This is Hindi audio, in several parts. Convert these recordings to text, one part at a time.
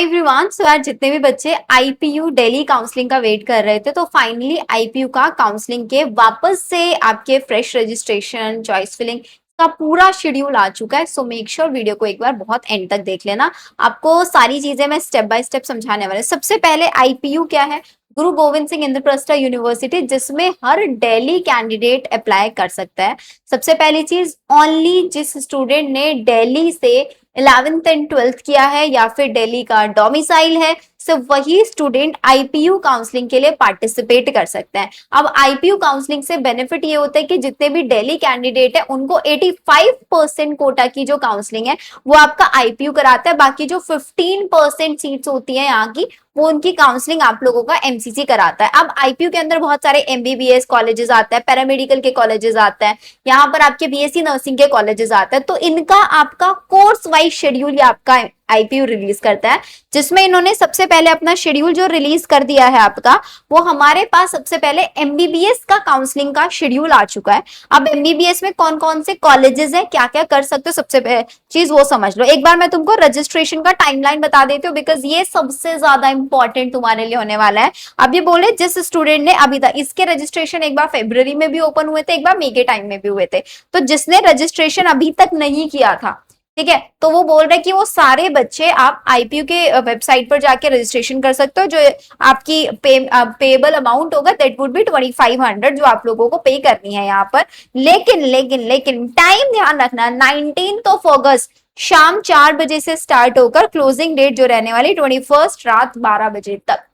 Hi everyone. सो यार जितने भी बच्चे आईपीयू दिल्ली काउंसलिंग का वेट कर रहे थे तो फाइनली आईपीयू का काउंसलिंग के वापस से आपके फ्रेश रजिस्ट्रेशन चॉइस फिलिंग का पूरा शेड्यूल आ चुका है। सो मेक श्योर वीडियो को एक बार बहुत एंड तक देख लेना। आपको सारी चीजें मैं स्टेप बाय स्टेप समझाने वाले। सबसे पहले आईपीयू क्या है? गुरु गोविंद सिंह इंद्रप्रस्थ यूनिवर्सिटी, जिसमें हर दिल्ली कैंडिडेट अप्लाई कर सकता है। सबसे पहली चीज, ओनली जिस स्टूडेंट ने दिल्ली से 11th एंड 12th किया है या फिर दिल्ली का डोमिसाइल है, सिर्फ वही स्टूडेंट आईपीयू काउंसलिंग के लिए पार्टिसिपेट कर सकते हैं। अब आईपीयू काउंसलिंग से बेनिफिट ये होता है कि जितने भी दिल्ली कैंडिडेट है उनको 85% कोटा की जो काउंसलिंग है वो आपका आईपीयू कराता है। बाकी जो 15% सीट्स होती है यहाँ की, वो उनकी काउंसलिंग आप लोगों का एमसीसी कराता है। अब आईपीयू के अंदर बहुत सारे एमबीबीएस कॉलेजेस आते हैं, पैरामेडिकल के कॉलेजेस आते हैं, यहाँ पर आपके बीएससी नर्सिंग के कॉलेजेस आते हैं। तो इनका आपका कोर्स वाइज शेड्यूल ये आपका आईपीयू रिलीज करता है, जिसमें इन्होंने सबसे पहले अपना शेड्यूल जो रिलीज कर दिया है आपका, वो हमारे पास सबसे पहले एमबीबीएस का काउंसलिंग का शेड्यूल आ चुका है। अब एमबीबीएस में कौन कौन से कॉलेजेस हैं, क्या क्या कर सकते हो, सबसे पहले चीज वो समझ लो। एक बार मैं तुमको रजिस्ट्रेशन का टाइमलाइन बता देती हूँ, बिकॉज ये सबसे ज्यादा इंपॉर्टेंट तुम्हारे लिए होने वाला है। अब ये बोले जिस स्टूडेंट ने अभी तक इसके रजिस्ट्रेशन एक बार फरवरी में भी ओपन हुए थे, एक बार मई के टाइम में भी हुए थे, तो जिसने रजिस्ट्रेशन अभी तक नहीं किया था, ठीक है, तो वो बोल रहे कि वो सारे बच्चे आप आईपीयू के वेबसाइट पर जाके रजिस्ट्रेशन कर सकते हो। जो आपकी पेएबल अमाउंट होगा दैट वुड बी 2500 जो आप लोगों को पे करनी है यहाँ पर। लेकिन लेकिन लेकिन टाइम ध्यान रखना, 19 अगस्त शाम 4 बजे से स्टार्ट होकर क्लोजिंग डेट जो रहने वाली 21 रात 12 बजे तक,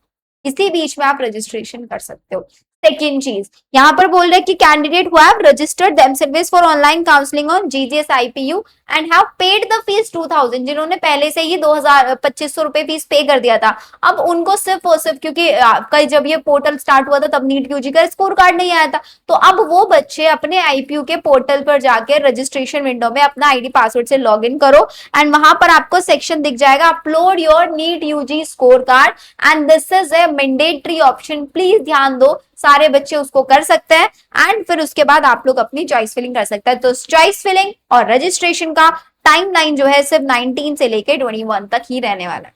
इसी बीच में आप रजिस्ट्रेशन कर सकते हो। सेकेंड चीज, यहाँ पर बोल रहे कि candidate who have registered themselves for online counselling on GGS IPU and have paid the fees 2000, जिन्होंने पहले से ही 2500 रुपए फीस पे कर दिया था, अब उनको सिर्फ और सिर्फ, क्योंकि कल जब ये पोर्टल स्टार्ट हुआ था तब नीट यूजी का स्कोर कार्ड नहीं आया था, तो अब वो बच्चे अपने आईपीयू के पोर्टल पर जाके रजिस्ट्रेशन विंडो में अपना आईडी पासवर्ड से लॉग इन करो एंड वहां पर आपको सेक्शन दिख जाएगा upload your NEET UG score card and this is a mandatory option. Please ध्यान दो, सारे बच्चे उसको कर सकते हैं एंड फिर उसके बाद आप लोग अपनी चॉइस फिलिंग कर सकते हैं। तो चॉइस फिलिंग और रजिस्ट्रेशन का टाइमलाइन जो है सिर्फ 19 से लेके 21 तक ही रहने वाला है,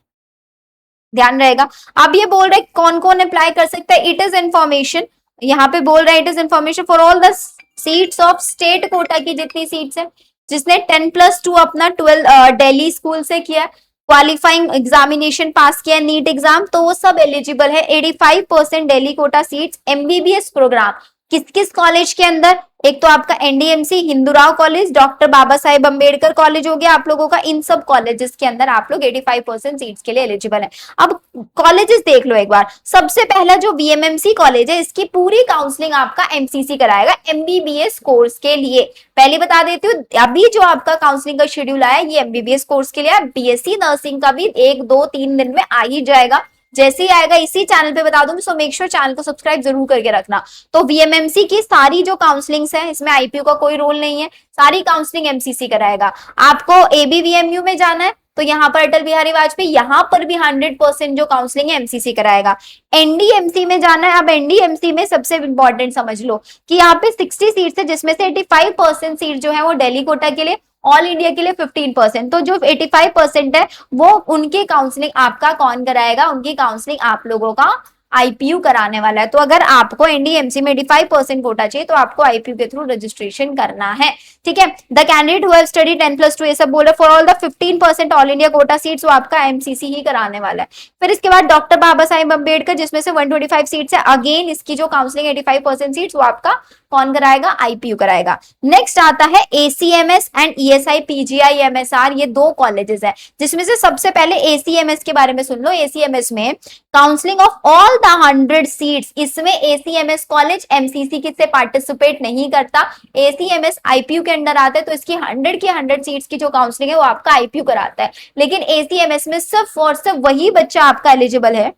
ध्यान रहेगा। अब ये बोल रहे कौन कौन अप्लाई कर सकता है, इट इज इंफॉर्मेशन, यहाँ पे बोल रहे हैं it is information for all the seats of state quota की जितनी सीट्स है, जिसने 10+2 अपना 12 दिल्ली स्कूल से किया, क्वालिफाइंग एग्जामिनेशन पास किया नीट एग्जाम, तो वो सब एलिजिबल है। 85% Delhi quota seats MBBS program किस किस कॉलेज के अंदर, एक तो आपका NDMC Hindu Rao college, doctor Baba Saheb Ambedkar college हो गया आप लोगों का, इन सब कॉलेजेस के अंदर आप लोग 85% सीट्स के लिए एलिजिबल है। अब कॉलेजेस देख लो एक बार। सबसे पहला जो बीएमएमसी कॉलेज है, इसकी पूरी काउंसलिंग आपका एमसीसी कराएगा एमबीबीएस कोर्स के लिए। पहले बता देती हूँ, अभी जो आपका काउंसलिंग का शेड्यूल आया ये एमबीबीएस कोर्स के लिए, बीएससी नर्सिंग का भी 1-2-3 दिन में आ ही जाएगा, जैसे ही आएगा इसी चैनल पे बता दूंगी। सो मेक श्योर चैनल को सब्सक्राइब जरूर करके रखना। तो बीएमएमसी की सारी जो काउंसलिंग्स है, इसमें आईपीयू का कोई रोल नहीं है, सारी काउंसलिंग एमसीसी कराएगा। आपको एबीवीएमयू में जाना है तो यहाँ पर अटल बिहारी वाजपेयी, यहाँ पर भी 100% जो काउंसलिंग है एमसीसी कराएगा। एनडीएमसी में जाना है, अब एनडीएमसी में सबसे इंपॉर्टेंट समझ लो कि यहाँ पे 60 सीट्स है, जिसमें से 85% सीट जो है वो दिल्ली कोटा के लिए, ऑल इंडिया के लिए 15%। तो जो 85% है वो उनकी काउंसलिंग आपका कौन कराएगा, उनकी काउंसलिंग आप लोगों का आईपीयू कराने वाला है। तो अगर आपको एनडीएमसी में 85% कोटा चाहिए तो आपको आईपीयू के थ्रू रजिस्ट्रेशन करना है, ठीक है। The candidate who have study 10+2 ये सब बोले for all the 15% all India quota seats, वो आपका एमसीसी ही कराने वाला है। फिर इसके बाद डॉक्टर बाबा साहेब अंबेडकर, जिसमें से 125 सीट्स है, अगेन इसकी जो काउंसलिंग 85% सीट्स वो आपका कौन कराएगा, आईपीयू कराएगा। नेक्स्ट आता है ACMS and ESI PGI MSR, ये 2 कॉलेजेस है, जिसमें से सबसे पहले एसीएमएस के बारे में सुन लो। एसीएमएस में counselling of all the 100 seats, इसमें एसीएमएस कॉलेज एमसीसी से पार्टिसिपेट नहीं करता, एसीएमएस आईपीयू के अंडर आता है, तो इसकी 100 की 100 सीट्स की जो काउंसलिंग है वो आपका आईपीयू कराता है। लेकिन एसीएमएस में सिर्फ और सिर्फ वही बच्चा आपका एलिजिबल है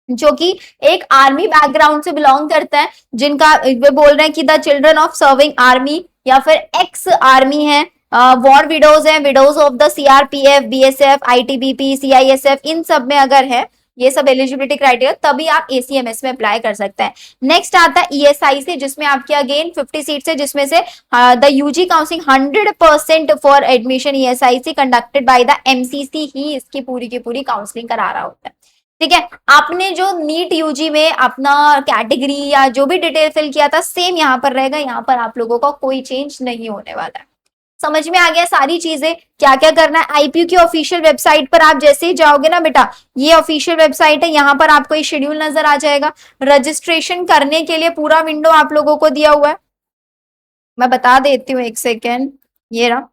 जो कि एक आर्मी बैकग्राउंड से बिलोंग करता है, जिनका वे बोल रहे हैं कि the children of serving army या फिर एक्स आर्मी है, वॉर विडोज है, widows of the CRPF, BSF, ITBP, CISF, इन सब में अगर है ये सब एलिजिबिलिटी क्राइटेरिया, तभी आप एसीएमएस में अप्लाई कर सकते हैं। नेक्स्ट आता है ईएसआई से, जिसमें आपके अगेन 50 सीट्स है, जिसमें से the UG counselling 100% for admission ESIC conducted by the MCC ही इसकी पूरी की पूरी काउंसलिंग करा रहा होता है। ठीक है, आपने जो नीट यूजी में अपना कैटेगरी या जो भी डिटेल फिल किया था सेम यहाँ पर रहेगा, यहाँ पर आप लोगों का कोई चेंज नहीं होने वाला है। समझ में आ गया सारी चीजें, क्या क्या करना है। आईपीयू की ऑफिशियल वेबसाइट पर आप जैसे ही जाओगे ना बेटा, ये ऑफिशियल वेबसाइट है, यहाँ पर आपको ये शेड्यूल नजर आ जाएगा। रजिस्ट्रेशन करने के लिए पूरा विंडो आप लोगों को दिया हुआ है, मैं बता देती हूँ, एक सेकेंड। ये रहा,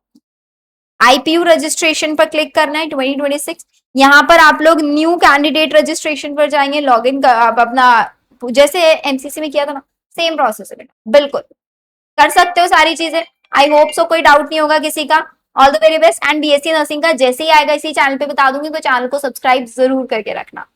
आईपीयू रजिस्ट्रेशन पर क्लिक करना है 2026। यहाँ पर आप लोग न्यू कैंडिडेट रजिस्ट्रेशन पर जाएंगे, लॉग इन आप अपना जैसे एमसीसी में किया था ना, सेम प्रोसेस है बेटा, बिल्कुल कर सकते हो सारी चीजें। आई होप सो कोई डाउट नहीं होगा किसी का। All the very best. And BSc nursing का जैसे ही आएगा इसी चैनल पे बता दूंगी, तो चैनल को सब्सक्राइब जरूर करके रखना।